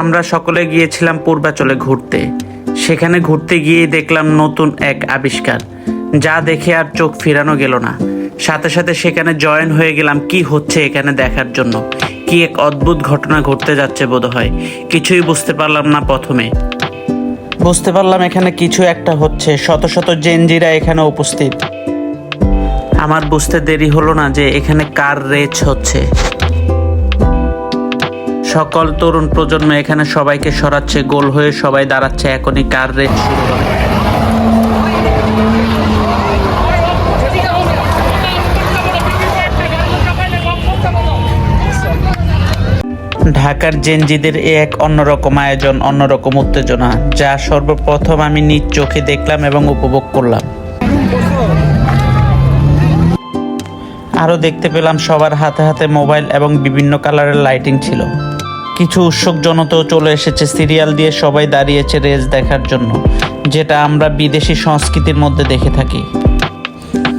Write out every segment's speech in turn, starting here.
আমরা সকলে গিয়েছিলাম পূর্বাচলে ঘুরতে। সেখানে ঘুরতে গিয়ে দেখলাম নতুন এক আবিষ্কার, যা দেখে আর চোখ ফিরানো গেল না। সাথে সাথে সেখানে জয়েন হয়ে গেলাম কি হচ্ছে এখানে দেখার জন্য। কি এক অদ্ভুত ঘটনা ঘটতে যাচ্ছে বোধহয়। কিছুই বুঝতে পারলাম না প্রথমে। বুঝতে পারলাম এখানে কিছু একটা হচ্ছে, শত শত জেনজিরা এখানে উপস্থিত। আমার বুঝতে দেরি হলো না যে এখানে কার রেস হচ্ছে। সকল তরুণ প্রজন্ম এখানে সবাইকে সরাচ্ছে, গোল হয়ে সবাই দাঁড়াচ্ছে। এখনই কার রেস শুরু হবে। ঢাকার জেনজিদের এক অন্যরকম আয়োজন, অন্যরকম উত্তেজনা, যা সর্বপ্রথম আমি নিজ চোখে দেখলাম এবং উপভোগ করলাম। আরও দেখতে পেলাম সবার হাতে হাতে মোবাইল এবং বিভিন্ন কালারের লাইটিং ছিল। কিছু উৎসুক জনতাও চলে এসেছে, সিরিয়াল দিয়ে সবাই দাঁড়িয়েছে রেস দেখার জন্য, যেটা আমরা বিদেশি সংস্কৃতির মধ্যে দেখে থাকি।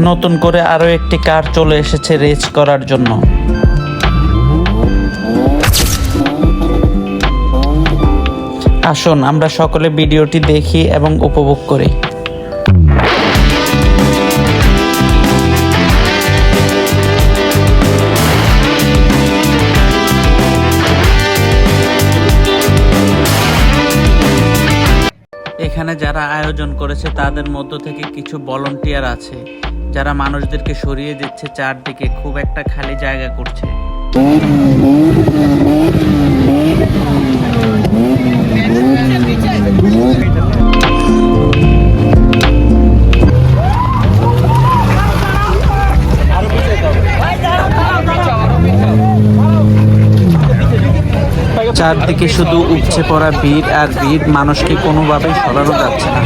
নতুন করে আরও একটি কার চলে এসেছে রেস করার জন্য। আসুন আমরা সকলে ভিডিওটি দেখি এবং উপভোগ করি। এখানে যারা আয়োজন করেছে তাদের মধ্য থেকে কিছু ভলান্টিয়ার আছে, যারা মানুষদেরকে সরিয়ে দিচ্ছে, চারদিকে খুব একটা খালি জায়গা করছে। চারদিকে শুধু উপচে পড়া ভিড় আর ভিড়, মানুষকে কোনোভাবেই সরানো যাচ্ছে না।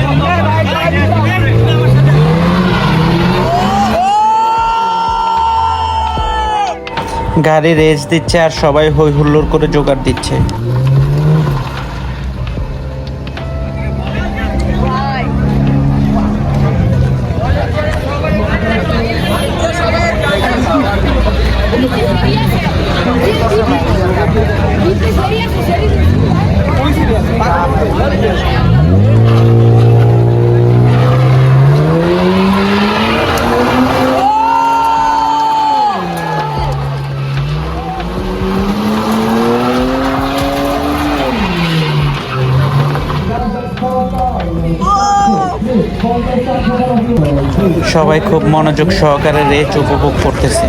গাড়ি রেস দিচ্ছে আর সবাই হই হুল্লোড় করে জোগাড় দিচ্ছে। সবাই খুব মনোযোগ সহকারে রেস উপভোগ করতেছে।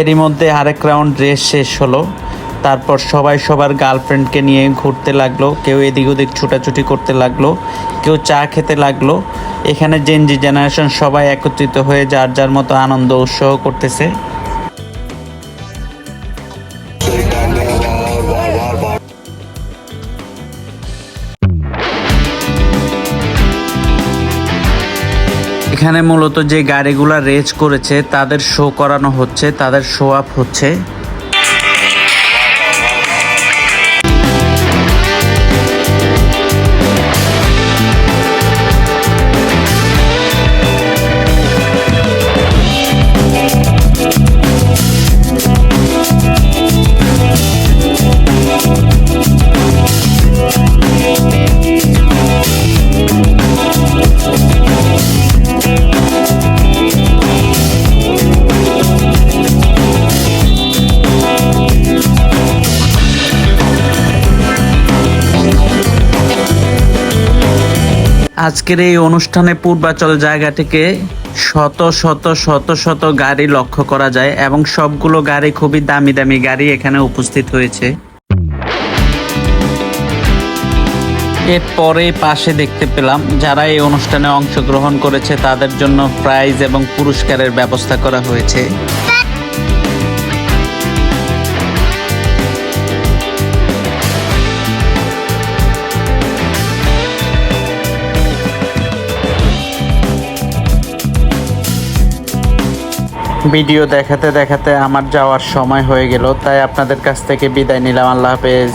এরই মধ্যে আরেক রাউন্ড রেস শেষ হলো। তারপর সবাই সবার গার্লফ্রেন্ডকে নিয়ে ঘুরতে লাগলো, কেউ এদিক ওদিক ছুটাছুটি করতে লাগলো, কেউ চা খেতে লাগলো। এখানে জেনজি জেনারেশন সবাই একত্রিত হয়ে যার যার মতো আনন্দ উৎসাহ করতেছে। এখানে মূলত যে গাড়িগুলা রেস করেছে তাদের শো করানো হচ্ছে, তাদের শো আপ হচ্ছে। আজকের এই অনুষ্ঠানে পূর্বাচল জায়গাটিকে শত শত শত শত গাড়ি লক্ষ্য করা যায় এবং সবগুলো গাড়ি খুবই দামি দামি গাড়ি এখানে উপস্থিত হয়েছে। এরপরে পাশে দেখতে পেলাম যারা এই অনুষ্ঠানে অংশগ্রহণ করেছে তাদের জন্য প্রাইজ এবং পুরস্কারের ব্যবস্থা করা হয়েছে। ভিডিও দেখাতে দেখাতে আমার যাওয়ার সময় হয়ে গেল, তাই আপনাদের কাছ থেকে বিদায় নিলাম। আল্লাহ হাফেজ।